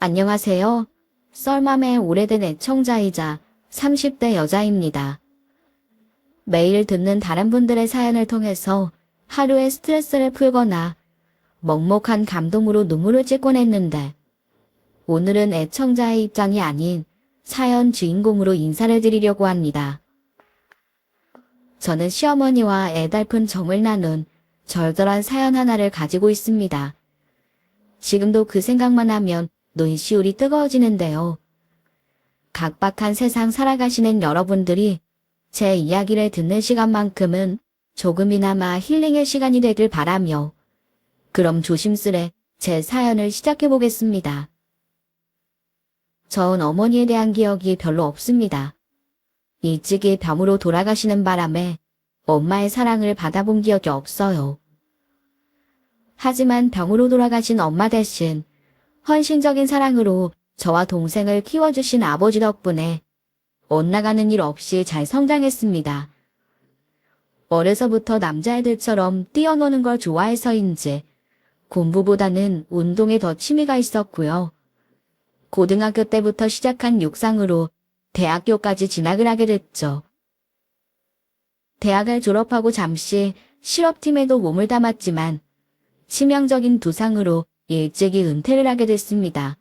안녕하세요. 썰맘의 오래된 애청자이자 30대 여자입니다. 매일 듣는 다른 분들의 사연을 통해서 하루의 스트레스를 풀거나 먹먹한 감동으로 눈물을 찔곤 했는데 오늘은 애청자의 입장이 아닌 사연 주인공으로 인사를 드리려고 합니다. 저는 시어머니와 애달픈 정을 나눈 절절한 사연 하나를 가지고 있습니다. 지금도 그 생각만 하면 눈시울이 뜨거워지는데요. 각박한 세상 살아가시는 여러분들이 제 이야기를 듣는 시간만큼은 조금이나마 힐링의 시간이 되길 바라며 그럼 조심스레 제 사연을 시작해 보겠습니다. 전 어머니에 대한 기억이 별로 없습니다. 일찍이 병으로 돌아가시는 바람에 엄마의 사랑을 받아본 기억이 없어요. 하지만 병으로 돌아가신 엄마 대신 헌신적인 사랑으로 저와 동생을 키워주신 아버지 덕분에 엇나가는 일 없이 잘 성장했습니다. 어려서부터 남자애들처럼 뛰어노는 걸 좋아해서인지 공부보다는 운동에 더 취미가 있었고요. 고등학교 때부터 시작한 육상으로 대학교까지 진학을 하게 됐죠. 대학을 졸업하고 잠시 실업팀에도 몸을 담았지만 치명적인 두상으로 일찍이 은퇴를 하게 됐습니다.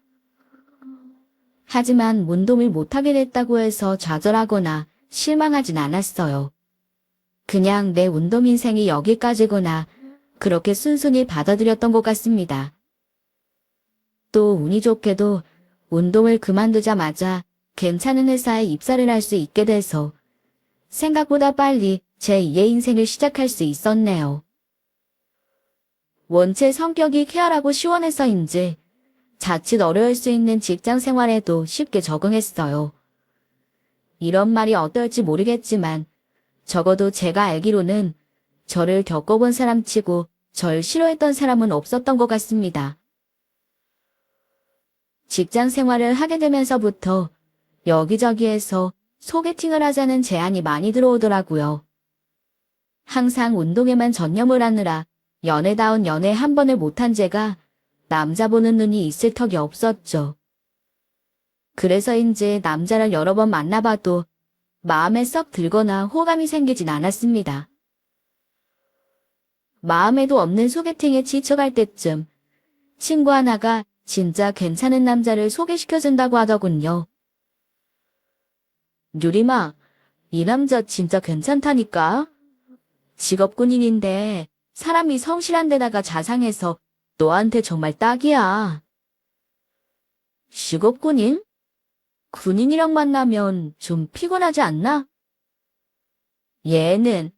하지만 운동을 못하게 됐다고 해서 좌절하거나 실망하진 않았어요. 그냥 내 운동 인생이 여기까지구나 그렇게 순순히 받아들였던 것 같습니다. 또 운이 좋게도 운동을 그만두자마자 괜찮은 회사에 입사를 할 수 있게 돼서 생각보다 빨리 제 2의 인생을 시작할 수 있었네요. 원체 성격이 쾌활하고 시원해서인지 자칫 어려울 수 있는 직장 생활에도 쉽게 적응했어요. 이런 말이 어떨지 모르겠지만 적어도 제가 알기로는 저를 겪어본 사람치고 절 싫어했던 사람은 없었던 것 같습니다. 직장 생활을 하게 되면서부터 여기저기에서 소개팅을 하자는 제안이 많이 들어오더라고요. 항상 운동에만 전념을 하느라 연애다운 연애 한 번을 못한 제가 남자 보는 눈이 있을 턱이 없었죠. 그래서인지 남자를 여러 번 만나봐도 마음에 썩 들거나 호감이 생기진 않았습니다. 마음에도 없는 소개팅에 지쳐갈 때쯤 친구 하나가 진짜 괜찮은 남자를 소개시켜준다고 하더군요. 유림아, 이 남자 진짜 괜찮다니까? 직업 군인인데 사람이 성실한 데다가 자상해서 너한테 정말 딱이야. 직업 군인? 군인이랑 만나면 좀 피곤하지 않나? 얘는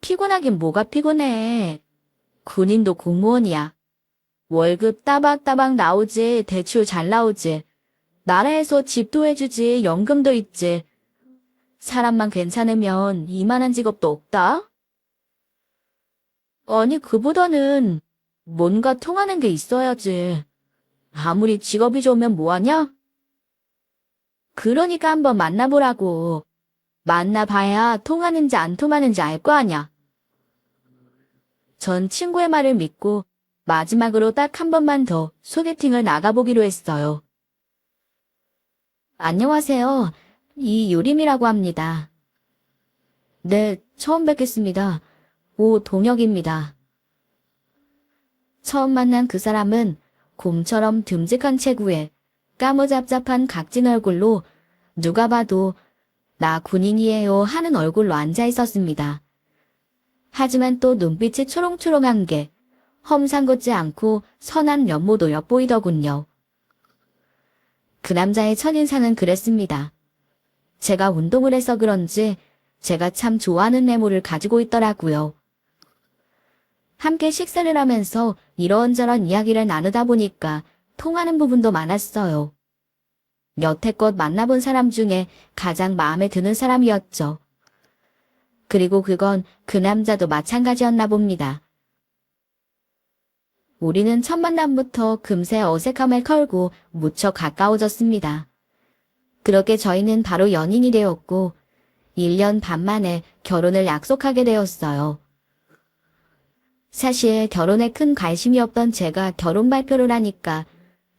피곤하긴 뭐가 피곤해. 군인도 공무원이야. 월급 따박따박 나오지, 대출 잘 나오지. 나라에서 집도 해주지, 연금도 있지. 사람만 괜찮으면 이만한 직업도 없다? 아니, 그보다는 뭔가 통하는 게 있어야지. 아무리 직업이 좋으면 뭐하냐? 그러니까 한번 만나보라고. 만나봐야 통하는지 안 통하는지 알 거 아냐. 전 친구의 말을 믿고 마지막으로 딱 한 번만 더 소개팅을 나가보기로 했어요. 안녕하세요. 이유림이라고 합니다. 네, 처음 뵙겠습니다. 오동혁입니다. 처음 만난 그 사람은 곰처럼 듬직한 체구에 까무잡잡한 각진 얼굴로 누가 봐도 나 군인이에요 하는 얼굴로 앉아 있었습니다. 하지만 또 눈빛이 초롱초롱한 게 험상궂지 않고 선한 면모도 엿보이더군요. 그 남자의 첫인상은 그랬습니다. 제가 운동을 해서 그런지 제가 참 좋아하는 메모를 가지고 있더라고요. 함께 식사를 하면서 이런저런 이야기를 나누다 보니까 통하는 부분도 많았어요. 여태껏 만나본 사람 중에 가장 마음에 드는 사람이었죠. 그리고 그건 그 남자도 마찬가지였나 봅니다. 우리는 첫 만남부터 금세 어색함을 털고 무척 가까워졌습니다. 그렇게 저희는 바로 연인이 되었고 1년 반 만에 결혼을 약속하게 되었어요. 사실 결혼에 큰 관심이 없던 제가 결혼 발표를 하니까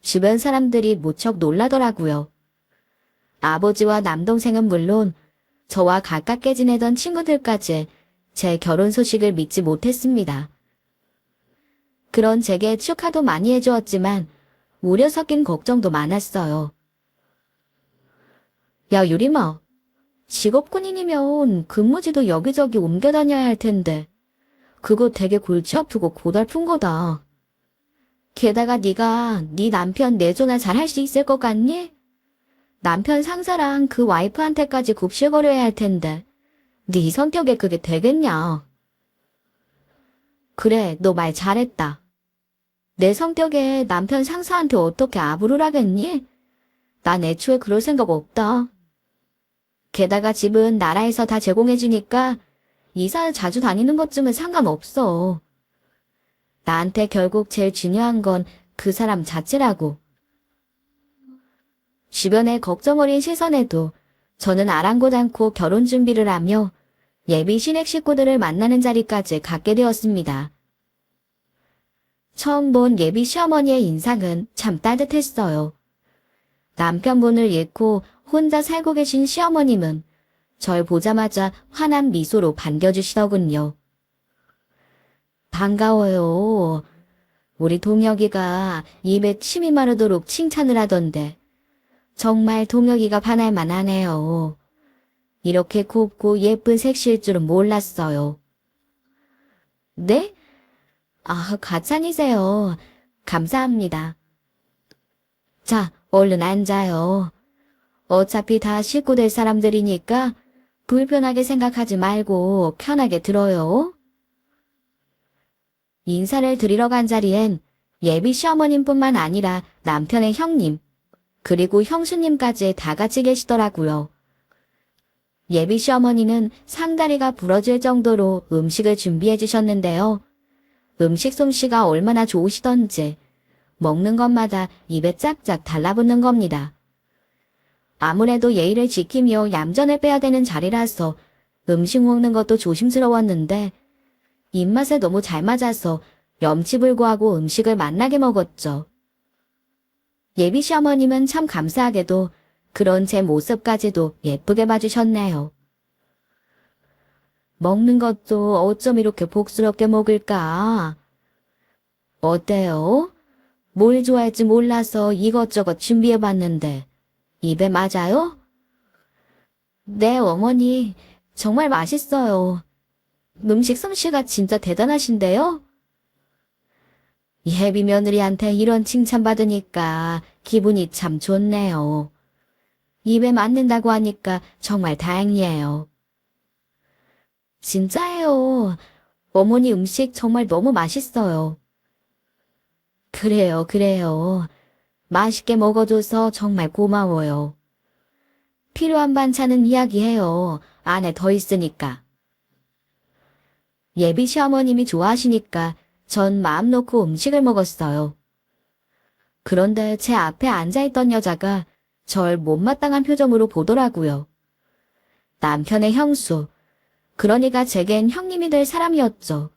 주변 사람들이 무척 놀라더라고요. 아버지와 남동생은 물론 저와 가깝게 지내던 친구들까지 제 결혼 소식을 믿지 못했습니다. 그런 제게 축하도 많이 해주었지만 우려 섞인 걱정도 많았어요. 야, 유림아. 직업 군인이면 근무지도 여기저기 옮겨 다녀야 할 텐데 그거 되게 골치 아프고 고달픈 거다. 게다가 네가 네 남편 내조나 잘할 수 있을 것 같니? 남편 상사랑 그 와이프한테까지 굽실거려야 할 텐데 네 성격에 그게 되겠냐? 그래, 너 말 잘했다. 내 성격에 남편 상사한테 어떻게 아부를 하겠니? 난 애초에 그럴 생각 없다. 게다가 집은 나라에서 다 제공해주니까 이사 자주 다니는 것쯤은 상관없어. 나한테 결국 제일 중요한 건 그 사람 자체라고. 주변의 걱정 어린 시선에도 저는 아랑곳 않고 결혼 준비를 하며 예비 신획 식구들을 만나는 자리까지 갖게 되었습니다. 처음 본 예비 시어머니의 인상은 참 따뜻했어요. 남편분을 잃고 혼자 살고 계신 시어머님은 절 보자마자 환한 미소로 반겨주시더군요. 반가워요. 우리 동혁이가 입에 침이 마르도록 칭찬을 하던데 정말 동혁이가 반할만 하네요. 이렇게 곱고 예쁜 색시일 줄은 몰랐어요. 네? 아, 가찬이세요. 감사합니다. 자, 얼른 앉아요. 어차피 다 식구 될 사람들이니까 불편하게 생각하지 말고 편하게 들어요. 인사를 드리러 간 자리엔 예비 시어머님뿐만 아니라 남편의 형님, 그리고 형수님까지 다 같이 계시더라고요. 예비 시어머니는 상다리가 부러질 정도로 음식을 준비해 주셨는데요. 음식 솜씨가 얼마나 좋으시던지 먹는 것마다 입에 짝짝 달라붙는 겁니다. 아무래도 예의를 지키며 얌전을 빼야 되는 자리라서 음식 먹는 것도 조심스러웠는데 입맛에 너무 잘 맞아서 염치불구하고 음식을 맛나게 먹었죠. 예비 시어머님은 참 감사하게도 그런 제 모습까지도 예쁘게 봐주셨네요. 먹는 것도 어쩜 이렇게 복스럽게 먹을까? 어때요? 뭘 좋아할지 몰라서 이것저것 준비해봤는데 입에 맞아요? 네, 어머니. 정말 맛있어요. 음식 솜씨가 진짜 대단하신데요? 예비 며느리한테 이런 칭찬받으니까 기분이 참 좋네요. 입에 맞는다고 하니까 정말 다행이에요. 진짜예요. 어머니 음식 정말 너무 맛있어요. 그래요. 맛있게 먹어줘서 정말 고마워요. 필요한 반찬은 이야기해요. 안에 더 있으니까. 예비 시어머님이 좋아하시니까 전 마음 놓고 음식을 먹었어요. 그런데 제 앞에 앉아있던 여자가 절 못마땅한 표정으로 보더라고요. 남편의 형수, 그러니까 제겐 형님이 될 사람이었죠.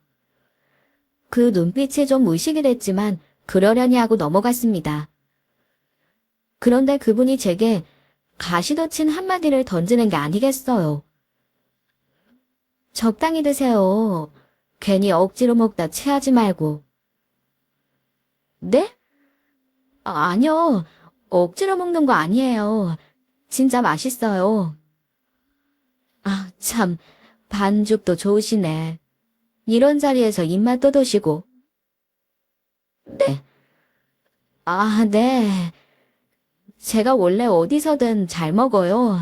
그 눈빛이 좀 의식이 됐지만 그러려니 하고 넘어갔습니다. 그런데 그분이 제게 가시돋친 한마디를 던지는 게 아니겠어요. 적당히 드세요. 괜히 억지로 먹다 체하지 말고. 네? 아니요. 억지로 먹는 거 아니에요. 진짜 맛있어요. 아, 참. 반죽도 좋으시네. 이런 자리에서 입맛 돋우시고. 네. 아, 네. 제가 원래 어디서든 잘 먹어요.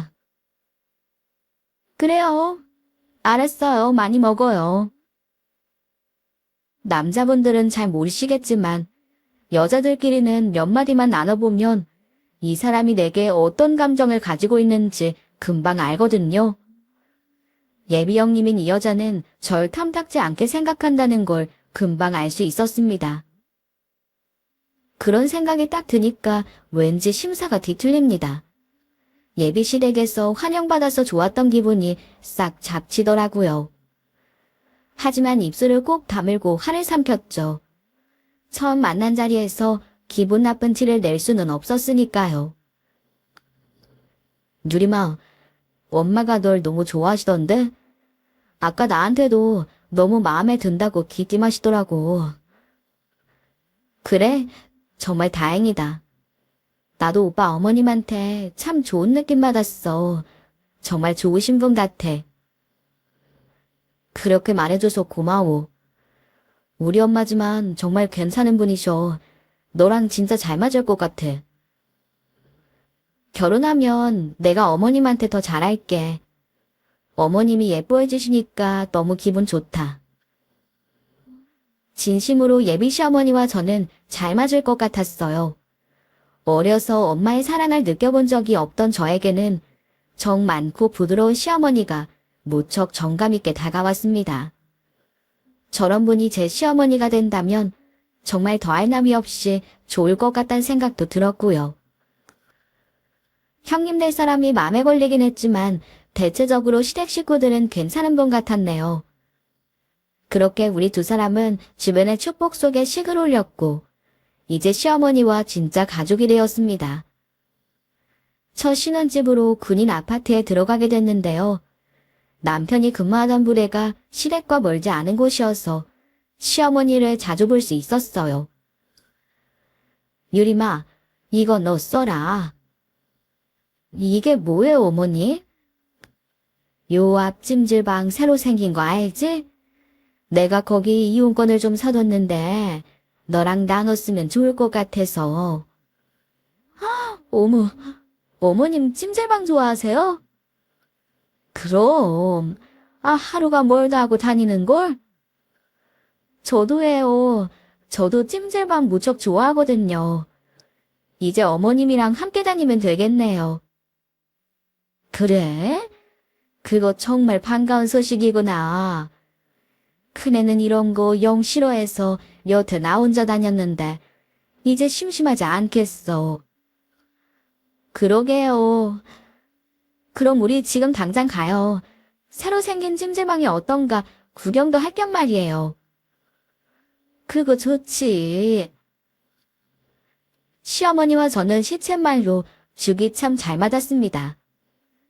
그래요. 알았어요. 많이 먹어요. 남자분들은 잘 모르시겠지만 여자들끼리는 몇 마디만 나눠보면 이 사람이 내게 어떤 감정을 가지고 있는지 금방 알거든요. 예비 형님인 이 여자는 절 탐탁지 않게 생각한다는 걸 금방 알 수 있었습니다. 그런 생각이 딱 드니까 왠지 심사가 뒤틀립니다. 예비 시댁에서 환영받아서 좋았던 기분이 싹 잡치더라고요. 하지만 입술을 꼭 다물고 화를 삼켰죠. 처음 만난 자리에서 기분 나쁜 티를 낼 수는 없었으니까요. 유림아, 엄마가 널 너무 좋아하시던데? 아까 나한테도 너무 마음에 든다고 기침하시더라고. 그래? 정말 다행이다. 나도 오빠 어머님한테 참 좋은 느낌 받았어. 정말 좋으신 분 같아. 그렇게 말해줘서 고마워. 우리 엄마지만 정말 괜찮은 분이셔. 너랑 진짜 잘 맞을 것 같아. 결혼하면 내가 어머님한테 더 잘할게. 어머님이 예뻐해 주시니까 너무 기분 좋다. 진심으로 예비 시어머니와 저는 잘 맞을 것 같았어요. 어려서 엄마의 사랑을 느껴본 적이 없던 저에게는 정 많고 부드러운 시어머니가 무척 정감 있게 다가왔습니다. 저런 분이 제 시어머니가 된다면 정말 더할 나위 없이 좋을 것 같다는 생각도 들었고요. 형님 될 사람이 마음에 걸리긴 했지만 대체적으로 시댁 식구들은 괜찮은 분 같았네요. 그렇게 우리 두 사람은 주변의 축복 속에 식을 올렸고 이제 시어머니와 진짜 가족이 되었습니다. 첫 신혼집으로 군인 아파트에 들어가게 됐는데요. 남편이 근무하던 부대가 시댁과 멀지 않은 곳이어서 시어머니를 자주 볼 수 있었어요. 유림아, 이거 너 써라. 이게 뭐예요, 어머니? 요 앞 찜질방 새로 생긴 거 알지? 내가 거기 이용권을 좀 사뒀는데 너랑 나눴으면 좋을 것 같아서. 어머, 어머님 찜질방 좋아하세요? 그럼, 하루가 멀다 하고 다니는걸? 저도 해요. 저도 찜질방 무척 좋아하거든요. 이제 어머님이랑 함께 다니면 되겠네요. 그래? 그거 정말 반가운 소식이구나. 큰애는 이런 거 영 싫어해서 여태 나 혼자 다녔는데 이제 심심하지 않겠어. 그러게요. 그럼 우리 지금 당장 가요. 새로 생긴 찜질방이 어떤가 구경도 할 겸 말이에요. 그거 좋지. 시어머니와 저는 시쳇말로 죽이 참 잘 맞았습니다.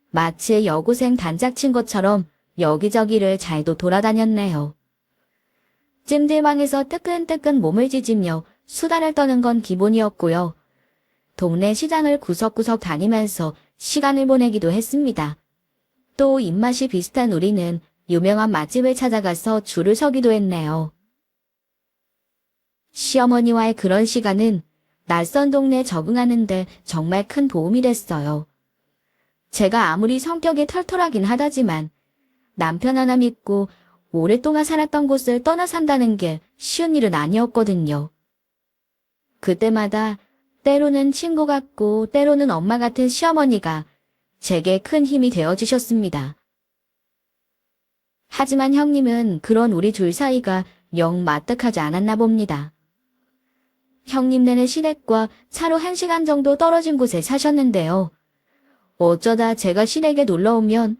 마치 여고생 단짝 친 것처럼 여기저기를 잘도 돌아다녔네요. 찜질방에서 뜨끈뜨끈 몸을 지지며 수다를 떠는 건 기본이었고요. 동네 시장을 구석구석 다니면서 시간을 보내기도 했습니다. 또 입맛이 비슷한 우리는 유명한 맛집을 찾아가서 줄을 서기도 했네요. 시어머니와의 그런 시간은 낯선 동네에 적응하는데 정말 큰 도움이 됐어요. 제가 아무리 성격이 털털하긴 하다지만 남편 하나 믿고 오랫동안 살았던 곳을 떠나 산다는 게 쉬운 일은 아니었거든요. 그때마다 때로는 친구 같고 때로는 엄마 같은 시어머니가 제게 큰 힘이 되어주셨습니다. 하지만 형님은 그런 우리 둘 사이가 영 마뜩하지 않았나 봅니다. 형님네는 시댁과 차로 1시간 정도 떨어진 곳에 사셨는데요. 어쩌다 제가 시댁에 놀러오면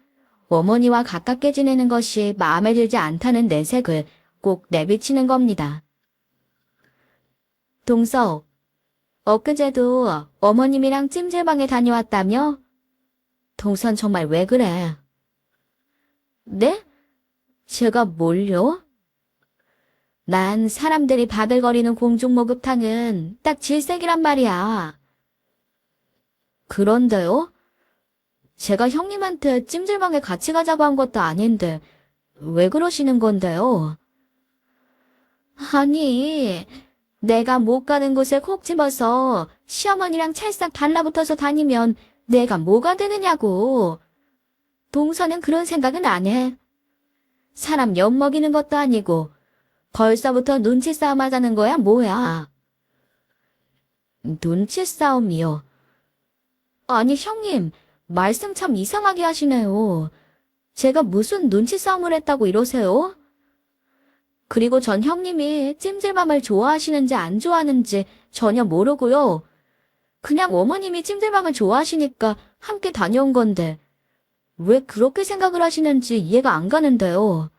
어머니와 가깝게 지내는 것이 마음에 들지 않다는 내색을 꼭 내비치는 겁니다. 동서, 엊그제도 어머님이랑 찜질방에 다녀왔다며? 동선 정말 왜 그래? 네? 제가 뭘요? 난 사람들이 바들거리는 공중목욕탕은 딱 질색이란 말이야. 그런데요? 제가 형님한테 찜질방에 같이 가자고 한 것도 아닌데 왜 그러시는 건데요? 아니, 내가 못 가는 곳에 콕 집어서 시어머니랑 찰싹 달라붙어서 다니면 내가 뭐가 되느냐고. 동서는 그런 생각은 안 해. 사람 엿먹이는 것도 아니고 벌써부터 눈치 싸움 하자는 거야 뭐야. 눈치 싸움이요? 아니 형님, 말씀 참 이상하게 하시네요. 제가 무슨 눈치 싸움을 했다고 이러세요? 그리고 전 형님이 찜질방을 좋아하시는지 안 좋아하는지 전혀 모르고요. 그냥 어머님이 찜질방을 좋아하시니까 함께 다녀온 건데 왜 그렇게 생각을 하시는지 이해가 안 가는데요.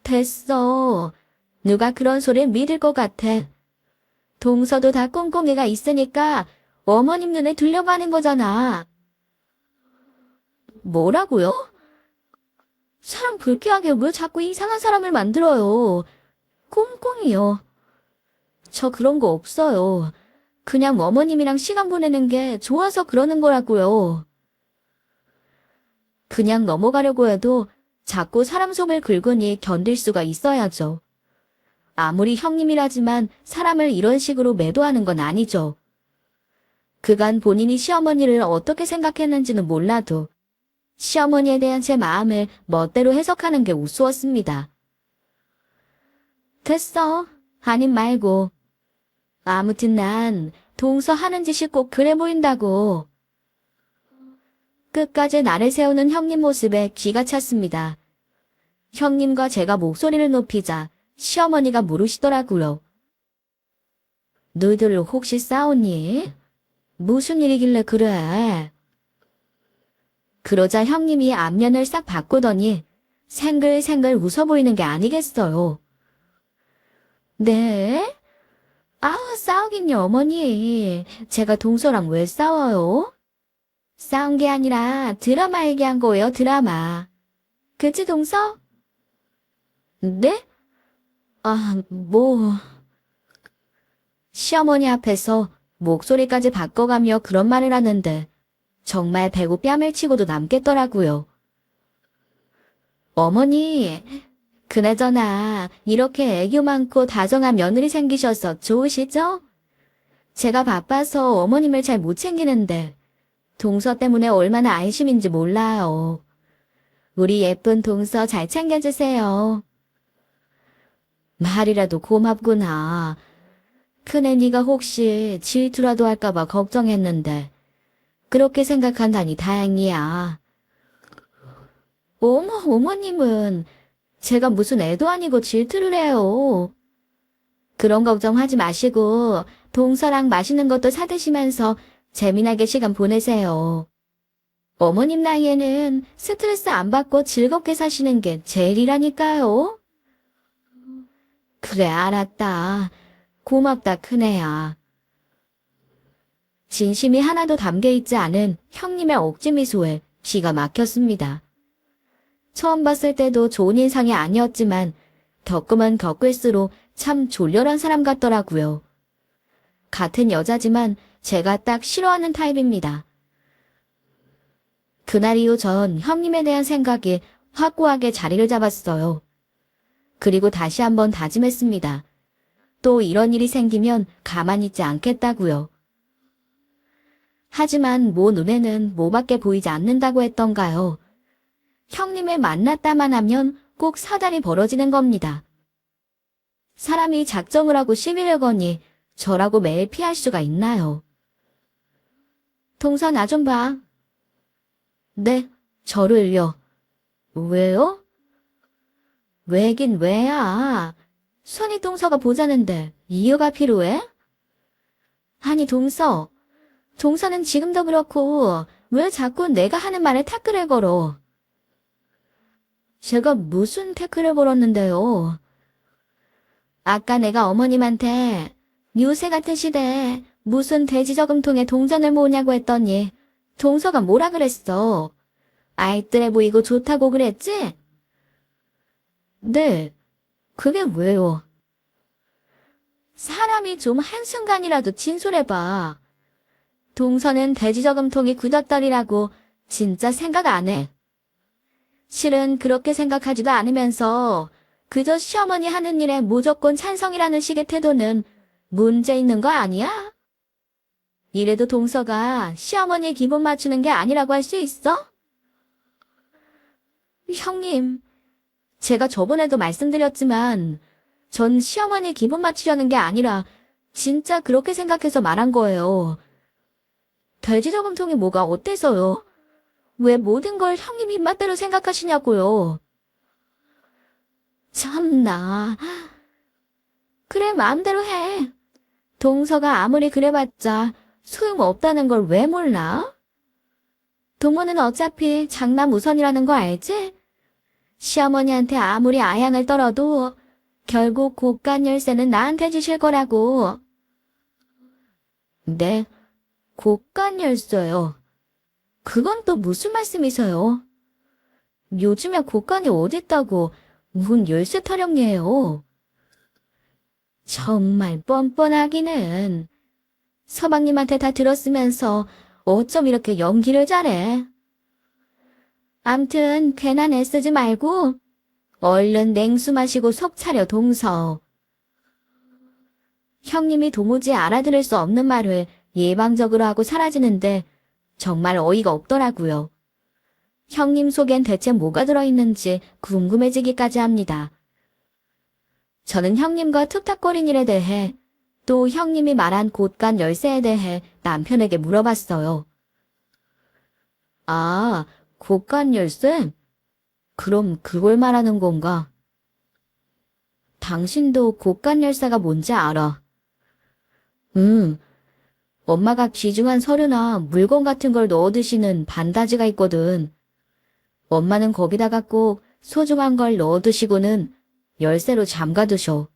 됐어. 누가 그런 소리를 믿을 것 같아. 동서도 다 꽁꽁이가 있으니까 어머님 눈에 들려가는 거잖아. 뭐라고요? 사람 불쾌하게 왜 자꾸 이상한 사람을 만들어요? 꽁꽁이요. 저 그런 거 없어요. 그냥 어머님이랑 시간 보내는 게 좋아서 그러는 거라고요. 그냥 넘어가려고 해도 자꾸 사람 속을 긁으니 견딜 수가 있어야죠. 아무리 형님이라지만 사람을 이런 식으로 매도하는 건 아니죠. 그간 본인이 시어머니를 어떻게 생각했는지는 몰라도 시어머니에 대한 제 마음을 멋대로 해석하는 게 우스웠습니다. 됐어. 아님 말고. 아무튼 난 동서 하는 짓이 꼭 그래 보인다고. 끝까지 나를 세우는 형님 모습에 귀가 찼습니다. 형님과 제가 목소리를 높이자 시어머니가 물으시더라고요. 너희들 혹시 싸웠니? 무슨 일이길래 그래? 그러자 형님이 안면을 싹 바꾸더니 생글생글 웃어 보이는 게 아니겠어요. 네? 아우, 싸우긴요, 어머니. 제가 동서랑 왜 싸워요? 싸운 게 아니라 드라마 얘기한 거예요, 드라마. 그치, 동서? 네? 아, 뭐... 시어머니 앞에서 목소리까지 바꿔가며 그런 말을 하는데 정말 배고 뺨을 치고도 남겠더라고요. 어머니, 그나저나 이렇게 애교 많고 다정한 며느리 생기셔서 좋으시죠? 제가 바빠서 어머님을 잘 못 챙기는데 동서 때문에 얼마나 안심인지 몰라요. 우리 예쁜 동서 잘 챙겨주세요. 말이라도 고맙구나. 큰애 네가 혹시 질투라도 할까봐 걱정했는데 그렇게 생각한다니 다행이야. 어머님은 제가 무슨 애도 아니고 질투를 해요. 그런 걱정하지 마시고 동서랑 맛있는 것도 사드시면서 재미나게 시간 보내세요. 어머님 나이에는 스트레스 안 받고 즐겁게 사시는 게 제일이라니까요. 그래, 알았다. 고맙다, 큰애야. 진심이 하나도 담겨있지 않은 형님의 억지 미소에 기가 막혔습니다. 처음 봤을 때도 좋은 인상이 아니었지만 겪으면 겪을수록 참 졸렬한 사람 같더라고요. 같은 여자지만 제가 딱 싫어하는 타입입니다. 그날 이후 전 형님에 대한 생각이 확고하게 자리를 잡았어요. 그리고 다시 한번 다짐했습니다. 또 이런 일이 생기면 가만히 있지 않겠다고요. 하지만 모 눈에는 뭐밖에 보이지 않는다고 했던가요. 형님을 만났다만 하면 꼭 사달이 벌어지는 겁니다. 사람이 작정을 하고 시비를 거니 저라고 매일 피할 수가 있나요? 동서 나 좀 봐. 네, 저를요. 왜요? 왜긴 왜야. 선이 동서가 보자는데 이유가 필요해? 아니 동서는 지금도 그렇고 왜 자꾸 내가 하는 말에 태클을 걸어? 제가 무슨 태클을 걸었는데요? 아까 내가 어머님한테 요새 같은 시대에 무슨 돼지저금통에 동전을 모으냐고 했더니 동서가 뭐라 그랬어? 알뜰해 보이고 좋다고 그랬지? 네, 그게 왜요? 사람이 좀 한순간이라도 진솔해봐. 동서는 돼지저금통이 굳었더리라고 진짜 생각 안 해. 실은 그렇게 생각하지도 않으면서 그저 시어머니 하는 일에 무조건 찬성이라는 식의 태도는 문제 있는 거 아니야? 이래도 동서가 시어머니 기분 맞추는 게 아니라고 할 수 있어? 형님, 제가 저번에도 말씀드렸지만 전 시어머니 기분 맞추려는 게 아니라 진짜 그렇게 생각해서 말한 거예요. 돼지저금통이 뭐가 어때서요? 왜 모든 걸 형님 입맛대로 생각하시냐고요. 참나. 그래, 마음대로 해. 동서가 아무리 그래봤자 소용없다는 걸 왜 몰라? 동무는 어차피 장남 우선이라는 거 알지? 시어머니한테 아무리 아양을 떨어도 결국 고간 열쇠는 나한테 주실 거라고. 네, 고간 열쇠요. 그건 또 무슨 말씀이세요? 요즘에 고간이 어딨다고 문 열쇠 타령이에요. 정말 뻔뻔하기는. 서방님한테 다 들었으면서 어쩜 이렇게 연기를 잘해? 암튼 괜한 애쓰지 말고 얼른 냉수 마시고 속 차려 동서. 형님이 도무지 알아들을 수 없는 말을 예방적으로 하고 사라지는데 정말 어이가 없더라고요. 형님 속엔 대체 뭐가 들어있는지 궁금해지기까지 합니다. 저는 형님과 툭탁거린 일에 대해 또 형님이 말한 곳간 열쇠에 대해 남편에게 물어봤어요. 아, 곳간 열쇠? 그럼 그걸 말하는 건가? 당신도 곳간 열쇠가 뭔지 알아? 음, 엄마가 귀중한 서류나 물건 같은 걸 넣어두시는 반다지가 있거든. 엄마는 거기다가 꼭 소중한 걸 넣어두시고는 열쇠로 잠가두셔.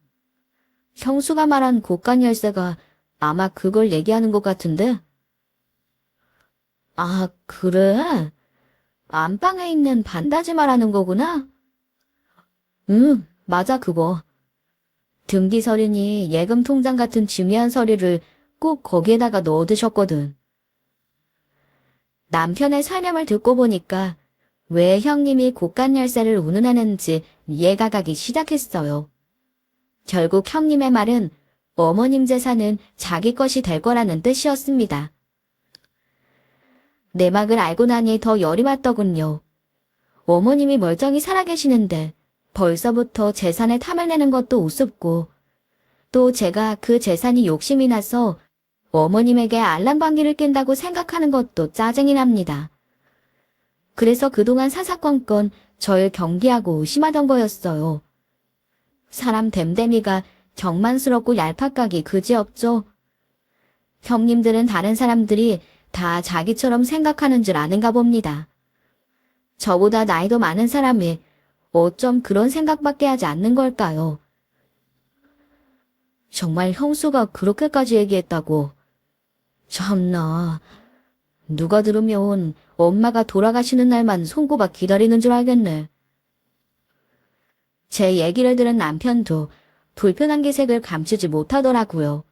형수가 말한 곳간 열쇠가 아마 그걸 얘기하는 것 같은데? 아, 그래? 안방에 있는 반다지 말하는 거구나? 맞아, 그거. 등기 서류니 예금 통장 같은 중요한 서류를 꼭 거기에다가 넣어두셨거든. 남편의 설명을 듣고 보니까 왜 형님이 곳간 열쇠를 운운하는지 이해가 가기 시작했어요. 결국 형님의 말은 어머님 재산은 자기 것이 될 거라는 뜻이었습니다. 내막을 알고 나니 더 열이 받더군요. 어머님이 멀쩡히 살아계시는데 벌써부터 재산에 탐을 내는 것도 우습고 또 제가 그 재산이 욕심이 나서 어머님에게 알랑방귀를 낀다고 생각하는 것도 짜증이 납니다. 그래서 그동안 사사건건 절 경계하고 의심하던 거였어요. 사람 됨됨이가 경만스럽고 얄팍하기 그지없죠. 형님들은 다른 사람들이 다 자기처럼 생각하는 줄 아는가 봅니다. 저보다 나이도 많은 사람이 어쩜 그런 생각밖에 하지 않는 걸까요? 정말 형수가 그렇게까지 얘기했다고. 참나, 누가 들으면 엄마가 돌아가시는 날만 손꼽아 기다리는 줄 알겠네. 제 얘기를 들은 남편도 불편한 기색을 감추지 못하더라고요.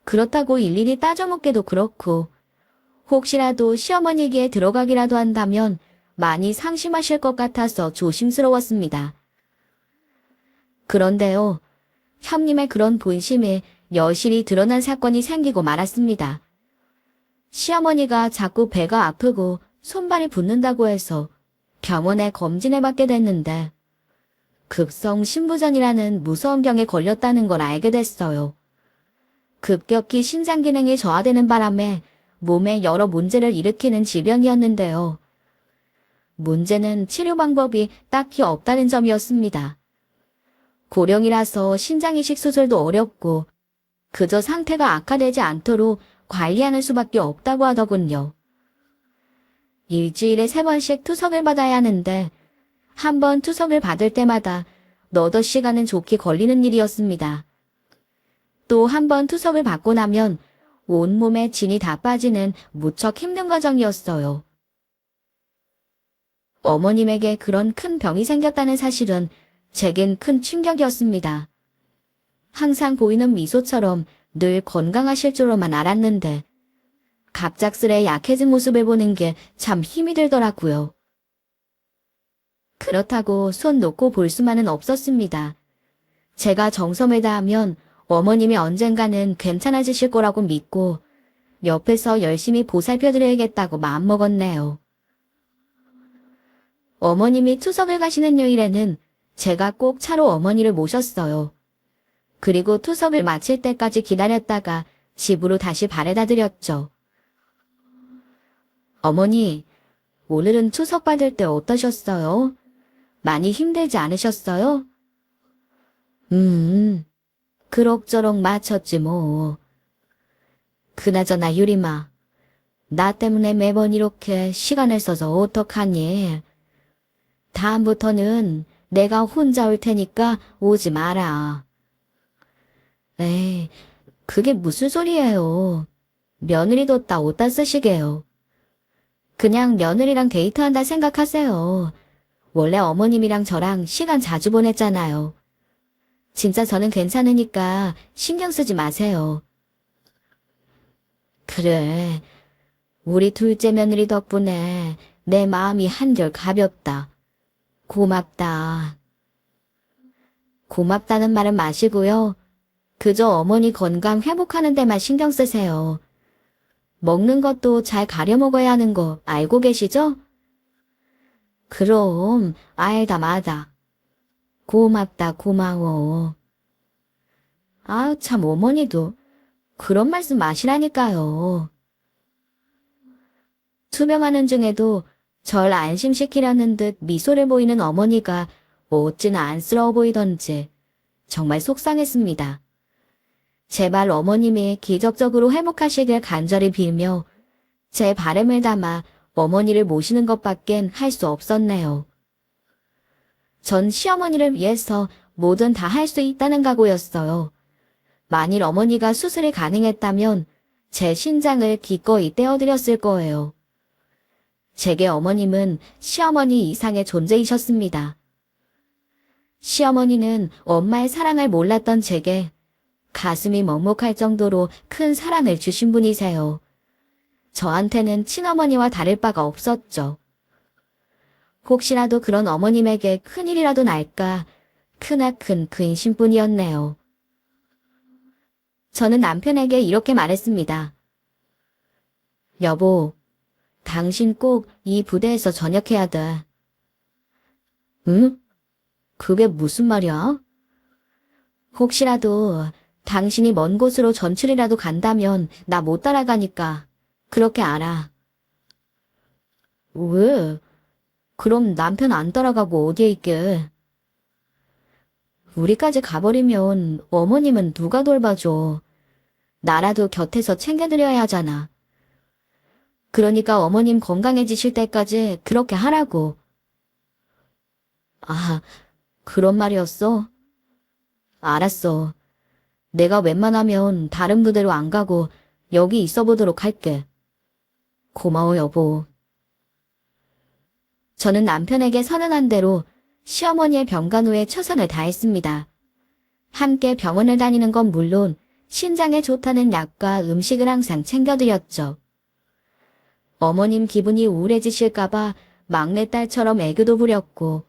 그렇다고 일일이 따져묻기도 그렇고 혹시라도 시어머니에게 들어가기라도 한다면 많이 상심하실 것 같아서 조심스러웠습니다. 그런데요, 형님의 그런 본심이 여실히 드러난 사건이 생기고 말았습니다. 시어머니가 자꾸 배가 아프고 손발이 붓는다고 해서 병원에 검진해 받게 됐는데 급성 신부전이라는 무서운 병에 걸렸다는 걸 알게 됐어요. 급격히 신장 기능이 저하되는 바람에 몸에 여러 문제를 일으키는 질병이었는데요. 문제는 치료 방법이 딱히 없다는 점이었습니다. 고령이라서 신장 이식 수술도 어렵고 그저 상태가 악화되지 않도록 관리하는 수밖에 없다고 하더군요. 일주일에 3번씩 투석을 받아야 하는데 한 번 투석을 받을 때마다 너덧 시간은 좋게 걸리는 일이었습니다. 또 한 번 투석을 받고 나면 온몸에 진이 다 빠지는 무척 힘든 과정이었어요. 어머님에게 그런 큰 병이 생겼다는 사실은 제겐 큰 충격이었습니다. 항상 보이는 미소처럼 늘 건강하실 줄로만 알았는데 갑작스레 약해진 모습을 보는 게 참 힘이 들더라고요. 그렇다고 손 놓고 볼 수만은 없었습니다. 제가 정성을 다하면 어머님이 언젠가는 괜찮아지실 거라고 믿고 옆에서 열심히 보살펴드려야겠다고 마음먹었네요. 어머님이 투석을 가시는 요일에는 제가 꼭 차로 어머니를 모셨어요. 그리고 투석을 마칠 때까지 기다렸다가 집으로 다시 바래다 드렸죠. 어머니, 오늘은 투석 받을 때 어떠셨어요? 많이 힘들지 않으셨어요? 그럭저럭 마쳤지 뭐. 그나저나 유리마, 나 때문에 매번 이렇게 시간을 써서 어떡하니? 다음부터는 내가 혼자 올 테니까 오지 마라. 에이, 그게 무슨 소리예요. 며느리 뒀다 어디다 쓰시게요. 그냥 며느리랑 데이트한다 생각하세요. 원래 어머님이랑 저랑 시간 자주 보냈잖아요. 진짜 저는 괜찮으니까 신경 쓰지 마세요. 그래, 우리 둘째 며느리 덕분에 내 마음이 한결 가볍다. 고맙다. 고맙다는 말은 마시고요. 그저 어머니 건강 회복하는 데만 신경 쓰세요. 먹는 것도 잘 가려 먹어야 하는 거 알고 계시죠? 그럼 알다 마다. 고맙다 고마워. 아우 참 어머니도 그런 말씀 마시라니까요. 투명하는 중에도 절 안심시키려는 듯 미소를 보이는 어머니가 어찌나 안쓰러워 보이던지 정말 속상했습니다. 제발 어머님이 기적적으로 회복하시길 간절히 빌며 제 바람을 담아 어머니를 모시는 것밖엔 할 수 없었네요. 전 시어머니를 위해서 뭐든 다 할 수 있다는 각오였어요. 만일 어머니가 수술이 가능했다면 제 신장을 기꺼이 떼어드렸을 거예요. 제게 어머님은 시어머니 이상의 존재이셨습니다. 시어머니는 엄마의 사랑을 몰랐던 제게 가슴이 먹먹할 정도로 큰 사랑을 주신 분이세요. 저한테는 친어머니와 다를 바가 없었죠. 혹시라도 그런 어머님에게 큰일이라도 날까 크나큰 근심뿐이었네요. 저는 남편에게 이렇게 말했습니다. 여보, 당신 꼭 이 부대에서 전역해야 돼. 응? 그게 무슨 말이야? 혹시라도 당신이 먼 곳으로 전출이라도 간다면 나 못 따라가니까 그렇게 알아. 왜? 그럼 남편 안 따라가고 어디에 있게? 우리까지 가버리면 어머님은 누가 돌봐줘. 나라도 곁에서 챙겨드려야 하잖아. 그러니까 어머님 건강해지실 때까지 그렇게 하라고. 아, 그런 말이었어? 알았어. 내가 웬만하면 다른 부대로 안 가고 여기 있어 보도록 할게. 고마워, 여보. 저는 남편에게 선언한 대로 시어머니의 병간 후에 최선을 다했습니다. 함께 병원을 다니는 건 물론 신장에 좋다는 약과 음식을 항상 챙겨드렸죠. 어머님 기분이 우울해지실까봐 막내딸처럼 애교도 부렸고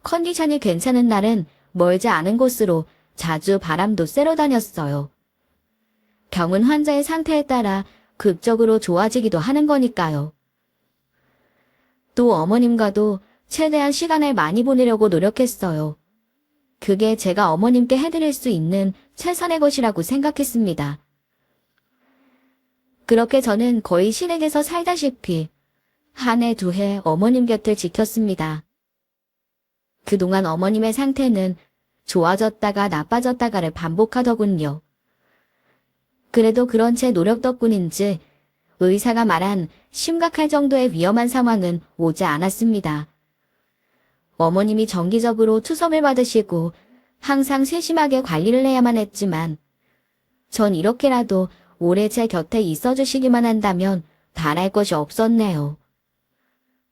컨디션이 괜찮은 날은 멀지 않은 곳으로 자주 바람도 쐬러 다녔어요. 병은 환자의 상태에 따라 극적으로 좋아지기도 하는 거니까요. 또 어머님과도 최대한 시간을 많이 보내려고 노력했어요. 그게 제가 어머님께 해드릴 수 있는 최선의 것이라고 생각했습니다. 그렇게 저는 거의 시댁에서 살다시피 한 해 두 해 어머님 곁을 지켰습니다. 그동안 어머님의 상태는 좋아졌다가 나빠졌다가를 반복하더군요. 그래도 그런 제 노력 덕분인지 의사가 말한 심각할 정도의 위험한 상황은 오지 않았습니다. 어머님이 정기적으로 투석을 받으시고 항상 세심하게 관리를 해야만 했지만 전 이렇게라도 오래 제 곁에 있어주시기만 한다면 바랄 것이 없었네요.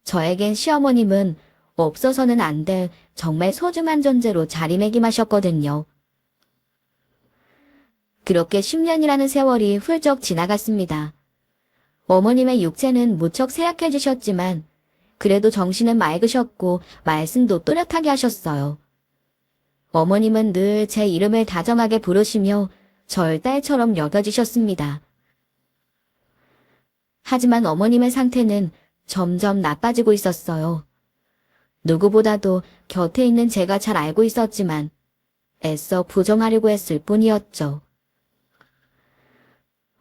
저에겐 시어머님은 없어서는 안 될 정말 소중한 존재로 자리매김하셨거든요. 그렇게 10년이라는 세월이 훌쩍 지나갔습니다. 어머님의 육체는 무척 쇠약해지셨지만 그래도 정신은 맑으셨고 말씀도 또렷하게 하셨어요. 어머님은 늘 제 이름을 다정하게 부르시며 절 딸처럼 여겨지셨습니다. 하지만 어머님의 상태는 점점 나빠지고 있었어요. 누구보다도 곁에 있는 제가 잘 알고 있었지만 애써 부정하려고 했을 뿐이었죠.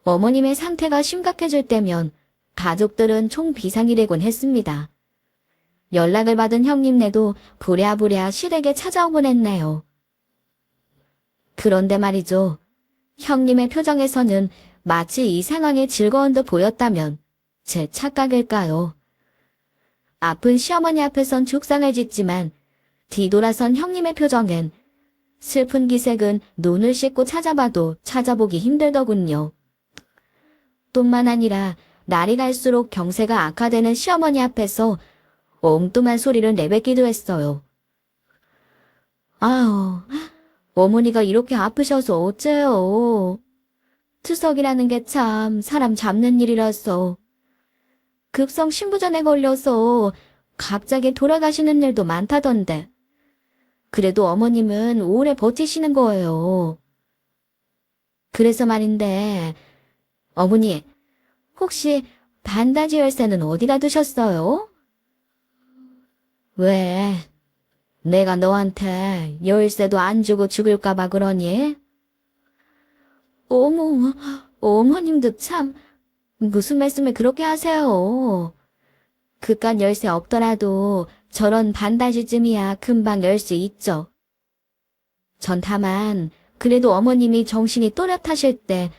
어머님의 상태가 심각해질 때면 가족들은 총비상이 되곤 했습니다. 연락을 받은 형님네도 부랴부랴 시댁에 찾아오곤 했네요. 그런데 말이죠. 형님의 표정에서는 마치 이 상황이 즐거운 듯 보였다면 제 착각일까요? 아픈 시어머니 앞에선 죽상을 짓지만 뒤돌아선 형님의 표정엔 슬픈 기색은 눈을 씻고 찾아봐도 찾아보기 힘들더군요. 뿐만 아니라 날이 갈수록 경세가 악화되는 시어머니 앞에서 엉뚱한 소리를 내뱉기도 했어요. 아우, 어머니가 이렇게 아프셔서 어째요. 추석이라는 게 참 사람 잡는 일이라서. 급성 신부전에 걸려서 갑자기 돌아가시는 일도 많다던데. 그래도 어머님은 오래 버티시는 거예요. 그래서 말인데, 어머니, 혹시 반다지 열쇠는 어디다 두셨어요? 왜? 내가 너한테 열쇠도 안 주고 죽을까봐 그러니? 어머, 어머님도 참, 무슨 말씀을 그렇게 하세요? 그깟 열쇠 없더라도 저런 반다지쯤이야 금방 열 수 있죠. 전 다만 그래도 어머님이 정신이 또렷하실 때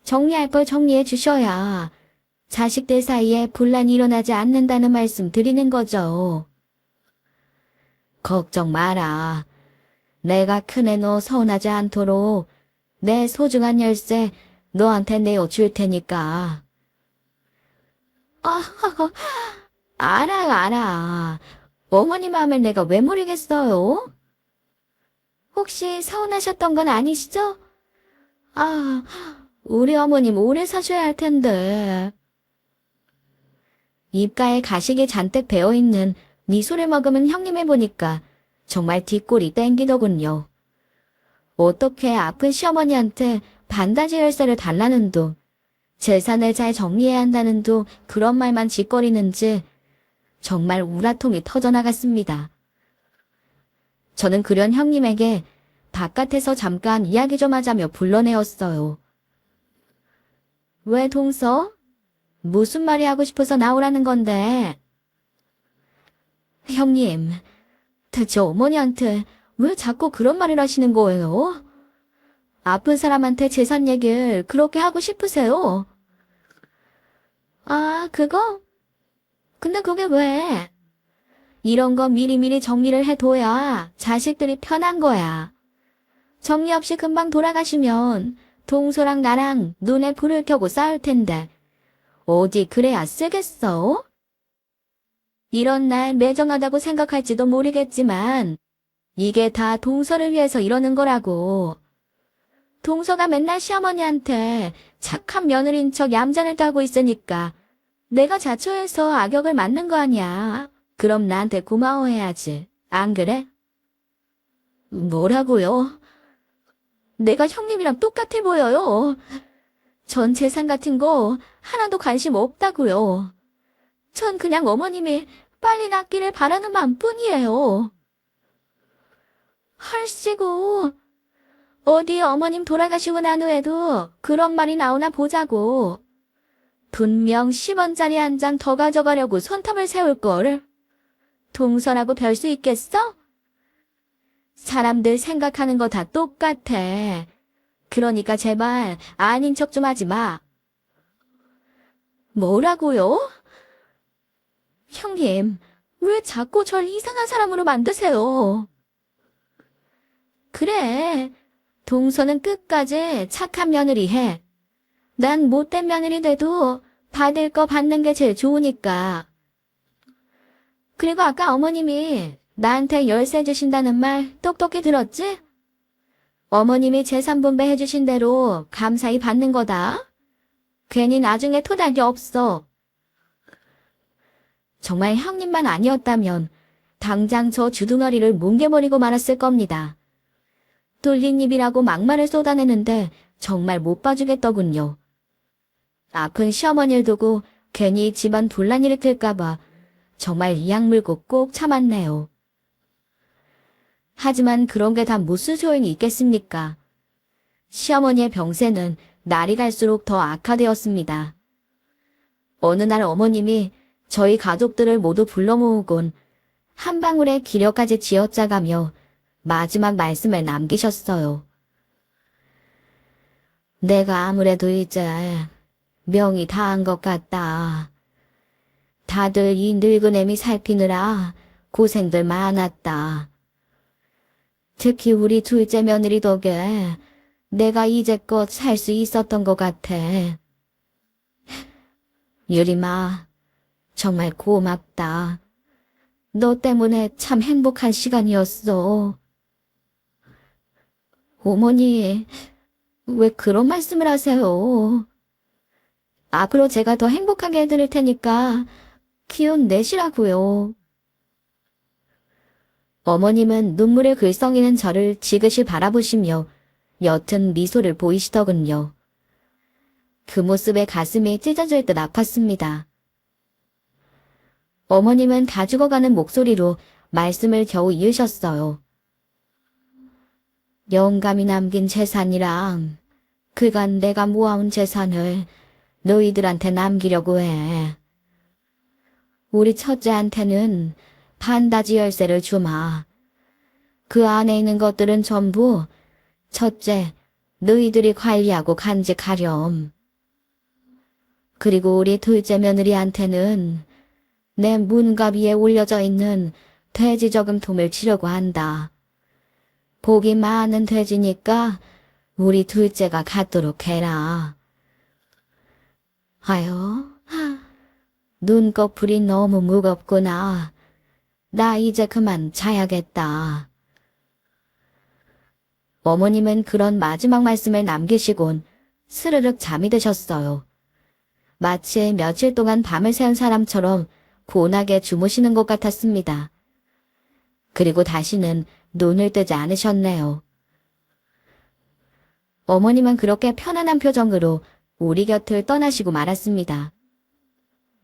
정리할 걸 정리해 주셔야 자식들 사이에 분란이 일어나지 않는다는 말씀 드리는 거죠. 걱정 마라. 내가 큰애 너 서운하지 않도록 내 소중한 열쇠 너한테 내어줄 테니까. 아, 알아. 어머니 마음을 내가 왜 모르겠어요? 혹시 서운하셨던 건 아니시죠? 아, 우리 어머님 오래 사셔야 할 텐데. 입가에 가식이 잔뜩 배어있는 미소를 머금은 형님을 보니까 정말 뒷골이 땡기더군요. 어떻게 아픈 시어머니한테 반다지 열쇠를 달라는 둥, 재산을 잘 정리해야 한다는 둥 그런 말만 짓거리는지 정말 우라통이 터져나갔습니다. 저는 그런 형님에게 바깥에서 잠깐 이야기 좀 하자며 불러내었어요. 왜 동서? 무슨 말이 하고 싶어서 나오라는 건데? 형님, 대체 어머니한테 왜 자꾸 그런 말을 하시는 거예요? 아픈 사람한테 재산 얘기를 그렇게 하고 싶으세요? 아, 그거? 근데 그게 왜? 이런 거 미리미리 정리를 해둬야 자식들이 편한 거야. 정리 없이 금방 돌아가시면 동서랑 나랑 눈에 불을 켜고 싸울 텐데 어디 그래야 쓰겠어? 이런 날 매정하다고 생각할지도 모르겠지만 이게 다 동서를 위해서 이러는 거라고. 동서가 맨날 시어머니한테 착한 며느리인 척 얌전을 따고 있으니까 내가 자초해서 악역을 맡는 거 아니야. 그럼 나한테 고마워해야지. 안 그래? 뭐라고요? 내가 형님이랑 똑같아 보여요. 전 재산 같은 거 하나도 관심 없다고요. 전 그냥 어머님이 빨리 낫기를 바라는 마음뿐이에요. 헐씨구. 어디 어머님 돌아가시고 난 후에도 그런 말이 나오나 보자고. 분명 10원짜리 한 장 더 가져가려고 손톱을 세울걸. 동서라고 별 수 있겠어? 사람들 생각하는 거 다 똑같아. 그러니까 제발 아닌 척 좀 하지 마. 뭐라고요? 형님, 왜 자꾸 절 이상한 사람으로 만드세요? 그래, 동서는 끝까지 착한 며느리 해. 난 못된 며느리 돼도 받을 거 받는 게 제일 좋으니까. 그리고 아까 어머님이 나한테 열쇠 주신다는 말 똑똑히 들었지? 어머님이 재산 분배해 주신 대로 감사히 받는 거다. 괜히 나중에 토닥이 없어. 정말 형님만 아니었다면 당장 저 주둥아리를 뭉개버리고 말았을 겁니다. 뚫린 입이라고 막말을 쏟아내는데 정말 못 봐주겠더군요. 아픈 시어머니를 두고 괜히 집안 분란 일으킬까봐 정말 이악 물고 꼭 참았네요. 하지만 그런 게 다 무슨 소용이 있겠습니까? 시어머니의 병세는 날이 갈수록 더 악화되었습니다. 어느 날 어머님이 저희 가족들을 모두 불러 모으곤 한 방울의 기력까지 쥐어짜가며 마지막 말씀을 남기셨어요. 내가 아무래도 이제 명이 다한 것 같다. 다들 이 늙은 애미 살피느라 고생들 많았다. 특히 우리 둘째 며느리 덕에 내가 이제껏 살 수 있었던 것 같아. 유림아, 정말 고맙다. 너 때문에 참 행복한 시간이었어. 어머니, 왜 그런 말씀을 하세요? 앞으로 제가 더 행복하게 해드릴 테니까 기운 내시라고요. 어머님은 눈물을 글썽이는 저를 지그시 바라보시며 옅은 미소를 보이시더군요. 그 모습에 가슴이 찢어질 듯 아팠습니다. 어머님은 다 죽어가는 목소리로 말씀을 겨우 이으셨어요. 영감이 남긴 재산이랑 그간 내가 모아온 재산을 너희들한테 남기려고 해. 우리 첫째한테는 반다지 열쇠를 주마. 그 안에 있는 것들은 전부 첫째, 너희들이 관리하고 간직하렴. 그리고 우리 둘째 며느리한테는 내 문갑 위에 올려져 있는 돼지 저금통을 치려고 한다. 복이 많은 돼지니까 우리 둘째가 갖도록 해라. 아유, 눈꺼풀이 너무 무겁구나. 나 이제 그만 자야겠다. 어머님은 그런 마지막 말씀을 남기시곤 스르륵 잠이 드셨어요. 마치 며칠 동안 밤을 새운 사람처럼 고나게 주무시는 것 같았습니다. 그리고 다시는 눈을 뜨지 않으셨네요. 어머님은 그렇게 편안한 표정으로 우리 곁을 떠나시고 말았습니다.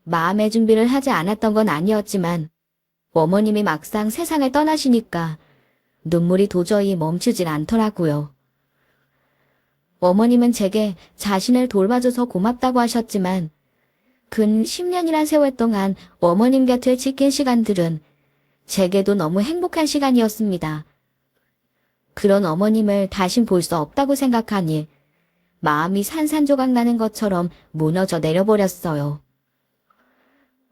마음의 준비를 하지 않았던 건 아니었지만 어머님이 막상 세상을 떠나시니까 눈물이 도저히 멈추질 않더라고요. 어머님은 제게 자신을 돌봐줘서 고맙다고 하셨지만 근 10년이란 세월 동안 어머님 곁을 지킨 시간들은 제게도 너무 행복한 시간이었습니다. 그런 어머님을 다신 볼 수 없다고 생각하니 마음이 산산조각 나는 것처럼 무너져 내려버렸어요.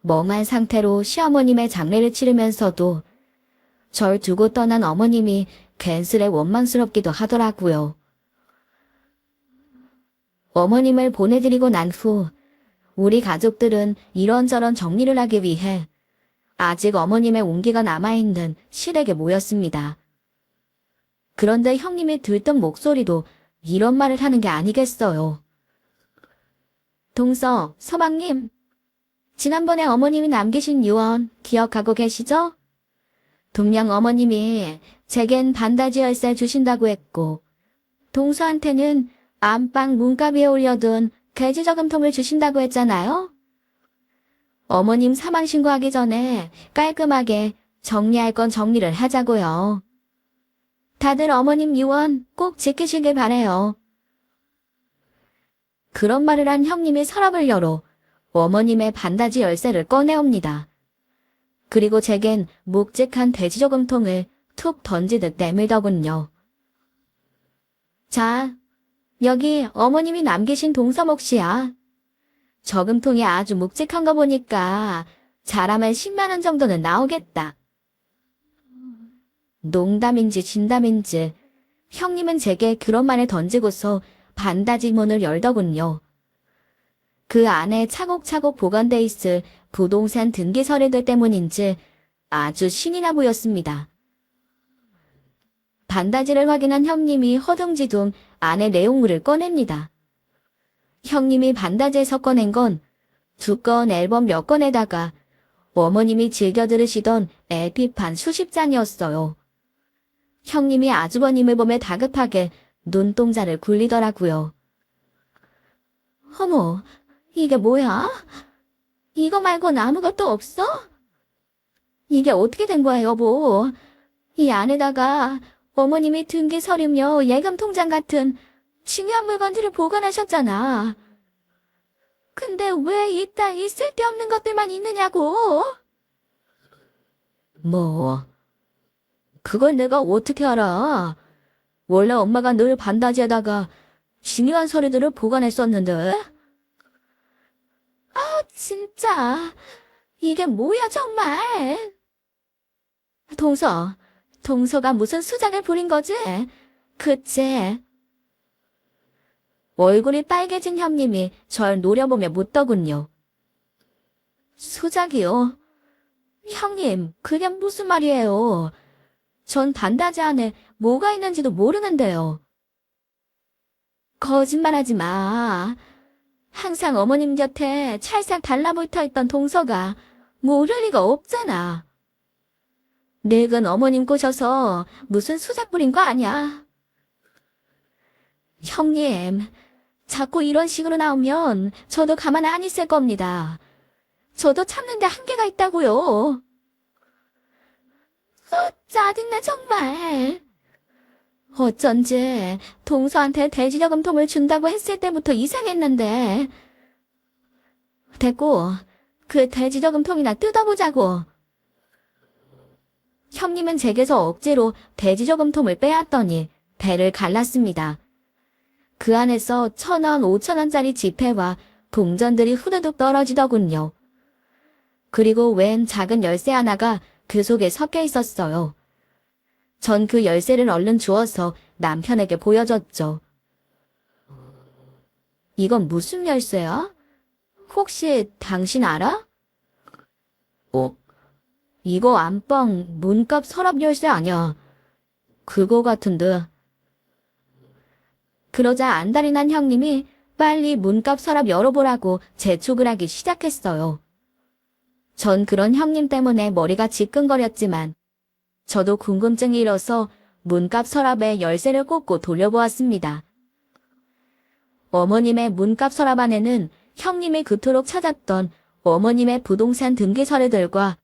멍한 상태로 시어머님의 장례를 치르면서도 절 두고 떠난 어머님이 괜스레 원망스럽기도 하더라고요. 어머님을 보내드리고 난 후 우리 가족들은 이런저런 정리를 하기 위해 아직 어머님의 온기가 남아있는 시댁에 모였습니다. 그런데 형님이 들뜬 목소리도 이런 말을 하는 게 아니겠어요. 동서, 서방님, 지난번에 어머님이 남기신 유언 기억하고 계시죠? 동양 어머님이 제겐 반다지 열쇠 주신다고 했고 동서한테는 안방 문갑 위에 올려둔 돼지 저금통을 주신다고 했잖아요. 어머님 사망 신고하기 전에 깔끔하게 정리할 건 정리를 하자고요. 다들 어머님 유언 꼭 지키시길 바래요. 그런 말을 한 형님이 서랍을 열어 어머님의 반다지 열쇠를 꺼내옵니다. 그리고 제겐 묵직한 돼지 저금통을 툭 던지듯 내밀더군요. 자, 여기 어머님이 남기신 동서몫이야. 저금통이 아주 묵직한 거 보니까 잘하면 10만 원 정도는 나오겠다. 농담인지 진담인지 형님은 제게 그런 말을 던지고서 반다지 문을 열더군요. 그 안에 차곡차곡 보관돼 있을 부동산 등기 서류들 때문인지 아주 신이 나 보였습니다. 반다지를 확인한 형님이 허둥지둥 안에 내용물을 꺼냅니다. 형님이 반다지에서 꺼낸 건 두꺼운 앨범 몇 권에다가 어머님이 즐겨 들으시던 LP판 수십 장이었어요. 형님이 아주버님을 보며 다급하게 눈동자를 굴리더라고요. 어머, 이게 뭐야? 이거 말고는 아무것도 없어? 이게 어떻게 된 거야, 여보? 이 안에다가 어머님이 등기 서류며 예금 통장 같은 중요한 물건들을 보관하셨잖아. 근데 왜 이따위 쓸데없는 것들만 있느냐고? 뭐, 그걸 내가 어떻게 알아? 원래 엄마가 늘 반다지에다가 중요한 서류들을 보관했었는데. 진짜 이게 뭐야 정말. 동서, 동서가 무슨 수작을 부린 거지? 그치? 얼굴이 빨개진 형님이 절 노려보며 묻더군요. 수작이요? 형님, 그게 무슨 말이에요? 전 반다지 안에 뭐가 있는지도 모르는데요. 거짓말하지 마. 항상 어머님 곁에 찰싹 달라붙어 있던 동서가 모를 리가 없잖아. 늙은 어머님 꼬셔서 무슨 수작 부린 거 아니야. 형님, 자꾸 이런 식으로 나오면 저도 가만 안 있을 겁니다. 저도 참는데 한계가 있다고요. 짜증나 정말. 어쩐지 동서한테 돼지저금통을 준다고 했을 때부터 이상했는데. 됐고, 그 돼지저금통이나 뜯어보자고. 형님은 제게서 억지로 돼지저금통을 빼앗더니 배를 갈랐습니다. 그 안에서 1,000원, 5,000원짜리 지폐와 동전들이 후두둑 떨어지더군요. 그리고 웬 작은 열쇠 하나가 그 속에 섞여 있었어요. 전 그 열쇠를 얼른 주워서 남편에게 보여줬죠. 이건 무슨 열쇠야? 혹시 당신 알아? 이거 안방 문갑 서랍 열쇠 아니야. 그거 같은데. 그러자 안달이 난 형님이 빨리 문갑 서랍 열어보라고 재촉을 하기 시작했어요. 전 그런 형님 때문에 머리가 지끈거렸지만 저도 궁금증이 일어서 문갑 서랍에 열쇠를 꽂고 돌려보았습니다. 어머님의 문갑 서랍 안에는 형님이 그토록 찾았던 어머님의 부동산 등기 서류들과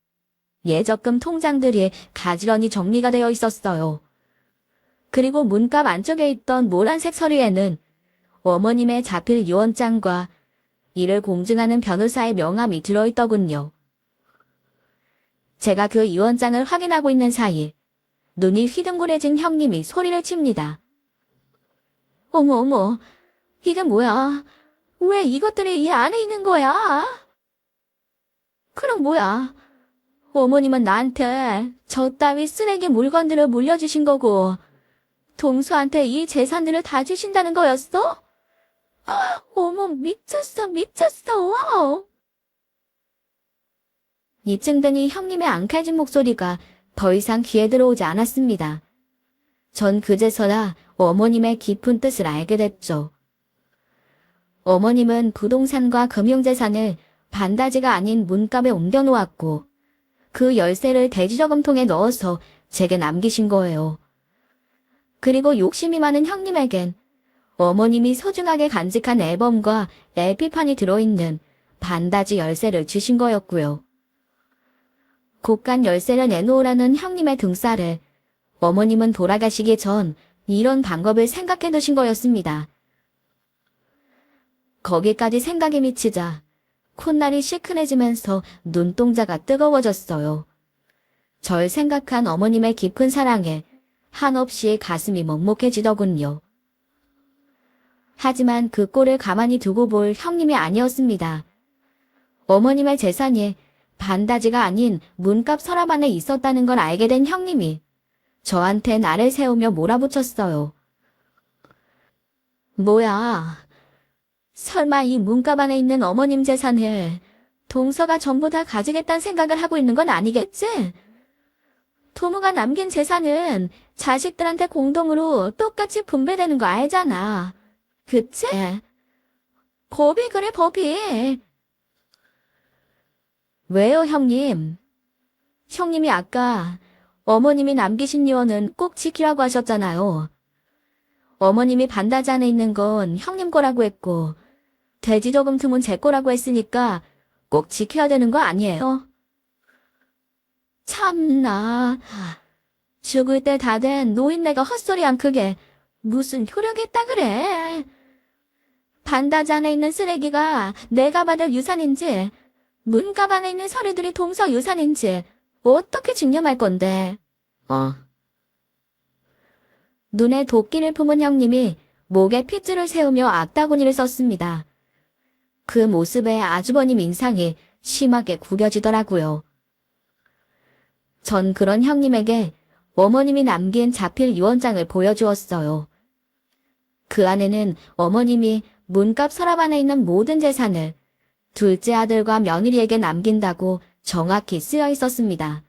예적금 통장들이 가지런히 정리가 되어 있었어요. 그리고 문갑 안쪽에 있던 노란색 서류에는 어머님의 자필 유언장과 이를 공증하는 변호사의 명함이 들어있더군요. 제가 그 유언장을 확인하고 있는 사이 눈이 휘둥그레진 형님이 소리를 칩니다. 어머, 이게 뭐야? 왜 이것들이 이 안에 있는 거야? 그럼 뭐야? 어머님은 나한테 저 따위 쓰레기 물건들을 물려주신 거고 동서한테 이 재산들을 다 주신다는 거였어? 어머, 미쳤어. 이쯤 되니 형님의 앙칼진 목소리가 더 이상 귀에 들어오지 않았습니다. 전 그제서야 어머님의 깊은 뜻을 알게 됐죠. 어머님은 부동산과 금융재산을 반다지가 아닌 문갑에 옮겨놓았고 그 열쇠를 돼지저금통에 넣어서 제게 남기신 거예요. 그리고 욕심이 많은 형님에겐 어머님이 소중하게 간직한 앨범과 LP판이 들어있는 반다지 열쇠를 주신 거였고요. 고간 열쇠를 내놓으라는 형님의 등살에 어머님은 돌아가시기 전 이런 방법을 생각해 두신 거였습니다. 거기까지 생각이 미치자 콧날이 시큰해지면서 눈동자가 뜨거워졌어요. 절 생각한 어머님의 깊은 사랑에 한없이 가슴이 먹먹해지더군요. 하지만 그 꼴을 가만히 두고 볼 형님이 아니었습니다. 어머님의 재산이 반다지가 아닌 문갑 서랍 안에 있었다는 걸 알게 된 형님이 저한테 나를 세우며 몰아붙였어요. 뭐야? 설마 이 문갑 안에 있는 어머님 재산을 동서가 전부 다 가지겠다는 생각을 하고 있는 건 아니겠지? 도모가 남긴 재산은 자식들한테 공동으로 똑같이 분배되는 거 알잖아. 그치? 법이 그래, 법이. 왜요, 형님? 형님이 아까 어머님이 남기신 유언은 꼭 지키라고 하셨잖아요. 어머님이 반다지 안에 있는 건 형님 거라고 했고 돼지저금통은 제 거라고 했으니까 꼭 지켜야 되는 거 아니에요? 참나. 죽을 때 다 된 노인네가 헛소리 안 크게 무슨 효력이 있다 그래. 반다지 안에 있는 쓰레기가 내가 받을 유산인지 문갑 안에 있는 서류들이 동서 유산인지 어떻게 증명할 건데? 눈에 도끼를 품은 형님이 목에 핏줄을 세우며 악다구니를 썼습니다. 그 모습에 아주버님 인상이 심하게 구겨지더라고요. 전 그런 형님에게 어머님이 남긴 자필 유언장을 보여주었어요. 그 안에는 어머님이 문갑 서랍 안에 있는 모든 재산을 둘째 아들과 며느리에게 남긴다고 정확히 쓰여 있었습니다.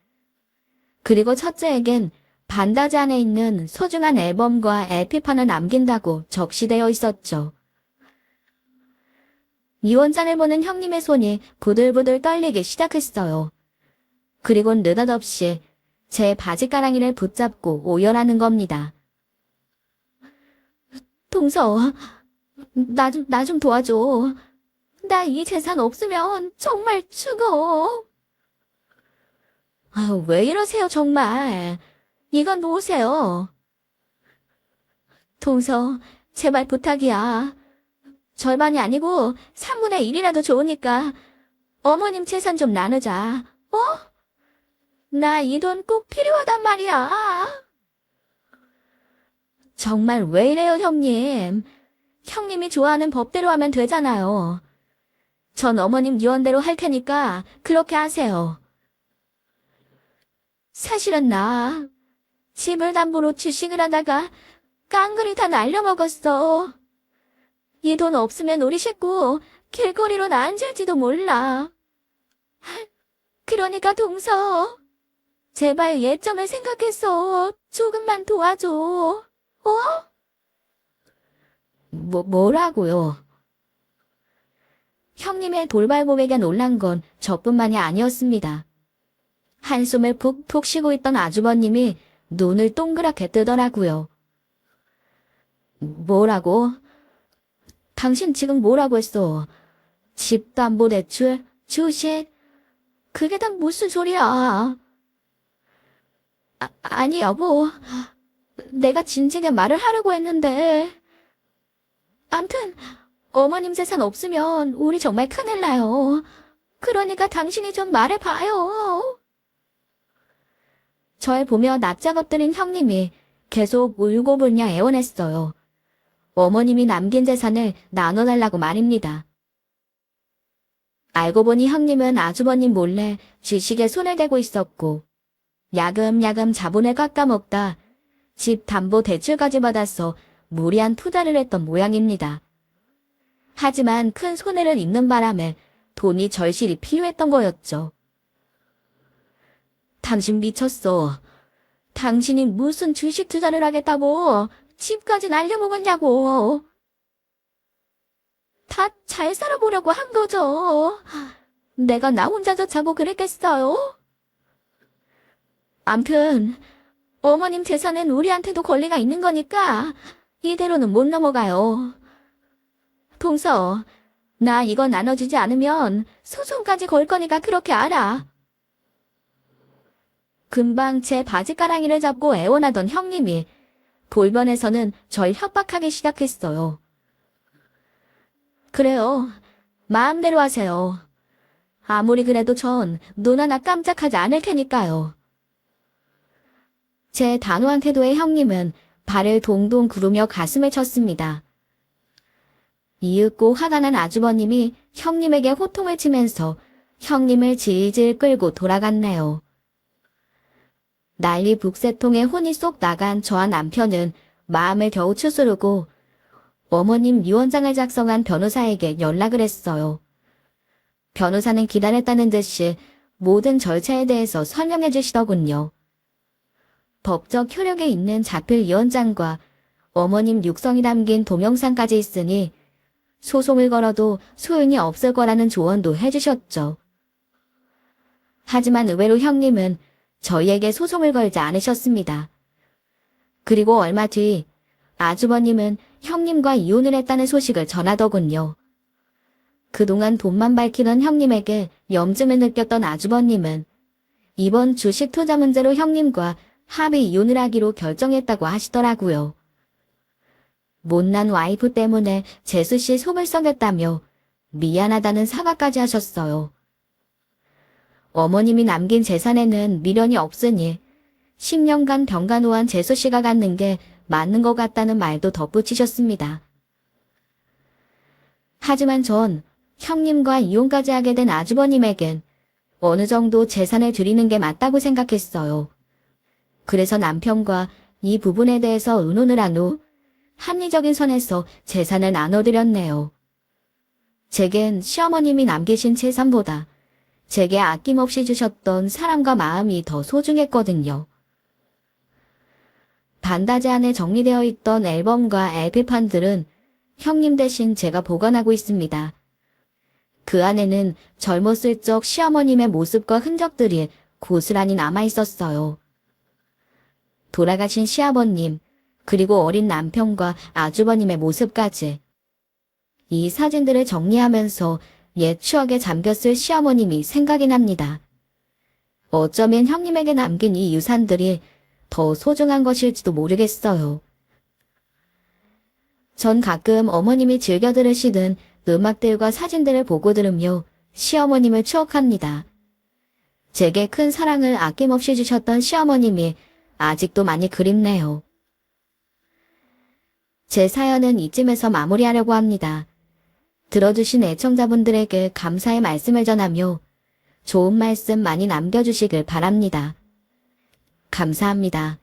그리고 첫째에겐 반다지 안에 있는 소중한 앨범과 LP판을 남긴다고 적시되어 있었죠. 유언장을 보는 형님의 손이 부들부들 떨리기 시작했어요. 그리고 느닷없이 제 바지가랑이를 붙잡고 오열하는 겁니다. 동서, 나 좀 도와줘. 나 이 재산 없으면 정말 죽어. 아유, 왜 이러세요, 정말. 이건 놓으세요. 동서, 제발 부탁이야. 절반이 아니고 3분의 1이라도 좋으니까 어머님 재산 좀 나누자. 어? 나 이 돈 꼭 필요하단 말이야. 정말 왜 이래요, 형님. 형님이 좋아하는 법대로 하면 되잖아요. 전 어머님 유언대로 할 테니까 그렇게 하세요. 사실은 나 집을 담보로 주식을 하다가 깡그리 다 날려먹었어. 이 돈 없으면 우리 식구 길거리로 나앉을지도 몰라. 그러니까 동서, 제발 예점을 생각해서 조금만 도와줘. 어? 뭐라고요? 형님의 돌발 고백에 놀란 건 저뿐만이 아니었습니다. 한숨을 푹푹 쉬고 있던 아주버님이 눈을 동그랗게 뜨더라고요. 뭐라고? 당신 지금 뭐라고 했어? 집담보대출? 주식? 그게 다 무슨 소리야? 아니 여보, 내가 진지하게 말을 하려고 했는데. 암튼 어머님 재산 없으면 우리 정말 큰일 나요. 그러니까 당신이 좀 말해봐요. 절 보며 낯짝 엎드린 형님이 계속 울고불냐 애원했어요. 어머님이 남긴 재산을 나눠달라고 말입니다. 알고 보니 형님은 아주버님 몰래 주식에 손을 대고 있었고 야금야금 자본을 깎아먹다 집 담보 대출까지 받아서 무리한 투자를 했던 모양입니다. 하지만 큰 손해를 입는 바람에 돈이 절실히 필요했던 거였죠. 당신 미쳤어. 당신이 무슨 주식 투자를 하겠다고 집까지 날려먹었냐고. 다 잘 살아보려고 한 거죠. 내가 나 혼자 저차고 그랬겠어요? 암튼 어머님 재산은 우리한테도 권리가 있는 거니까 이대로는 못 넘어가요. 동서, 나 이거 나눠주지 않으면 소송까지 걸 거니까 그렇게 알아. 금방 제 바지가랑이를 잡고 애원하던 형님이 돌변에서는 절 협박하기 시작했어요. 그래요. 마음대로 하세요. 아무리 그래도 전 눈 하나 깜짝하지 않을 테니까요. 제 단호한 태도의 형님은 발을 동동 구르며 가슴을 쳤습니다. 이윽고 화가 난 아주버님이 형님에게 호통을 치면서 형님을 질질 끌고 돌아갔네요. 난리 북새통에 혼이 쏙 나간 저와 남편은 마음을 겨우 추스르고 어머님 유언장을 작성한 변호사에게 연락을 했어요. 변호사는 기다렸다는 듯이 모든 절차에 대해서 설명해 주시더군요. 법적 효력에 있는 자필 유언장과 어머님 육성이 담긴 동영상까지 있으니 소송을 걸어도 소용이 없을 거라는 조언도 해주셨죠. 하지만 의외로 형님은 저희에게 소송을 걸지 않으셨습니다. 그리고 얼마 뒤 아주버님은 형님과 이혼을 했다는 소식을 전하더군요. 그동안 돈만 밝히던 형님에게 염증을 느꼈던 아주버님은 이번 주식 투자 문제로 형님과 합의 이혼을 하기로 결정했다고 하시더라고요. 못난 와이프 때문에 재수씨 속을 썩였다며 미안하다는 사과까지 하셨어요. 어머님이 남긴 재산에는 미련이 없으니 10년간 병간호한 재수씨가 갖는 게 맞는 것 같다는 말도 덧붙이셨습니다. 하지만 전 형님과 이혼까지 하게 된 아주버님에겐 어느 정도 재산을 드리는 게 맞다고 생각했어요. 그래서 남편과 이 부분에 대해서 의논을 한 후 합리적인 선에서 재산을 나눠드렸네요. 제겐 시어머님이 남기신 재산보다 제게 아낌없이 주셨던 사랑과 마음이 더 소중했거든요. 반다지 안에 정리되어 있던 앨범과 LP판들은 형님 대신 제가 보관하고 있습니다. 그 안에는 젊었을 적 시어머님의 모습과 흔적들이 고스란히 남아 있었어요. 돌아가신 시아버님, 그리고 어린 남편과 아주버님의 모습까지. 이 사진들을 정리하면서 옛 추억에 잠겼을 시어머님이 생각이 납니다. 어쩌면 형님에게 남긴 이 유산들이 더 소중한 것일지도 모르겠어요. 전 가끔 어머님이 즐겨 들으시는 음악들과 사진들을 보고 들으며 시어머님을 추억합니다. 제게 큰 사랑을 아낌없이 주셨던 시어머님이 아직도 많이 그립네요. 제 사연은 이쯤에서 마무리하려고 합니다. 들어주신 애청자분들에게 감사의 말씀을 전하며 좋은 말씀 많이 남겨주시길 바랍니다. 감사합니다.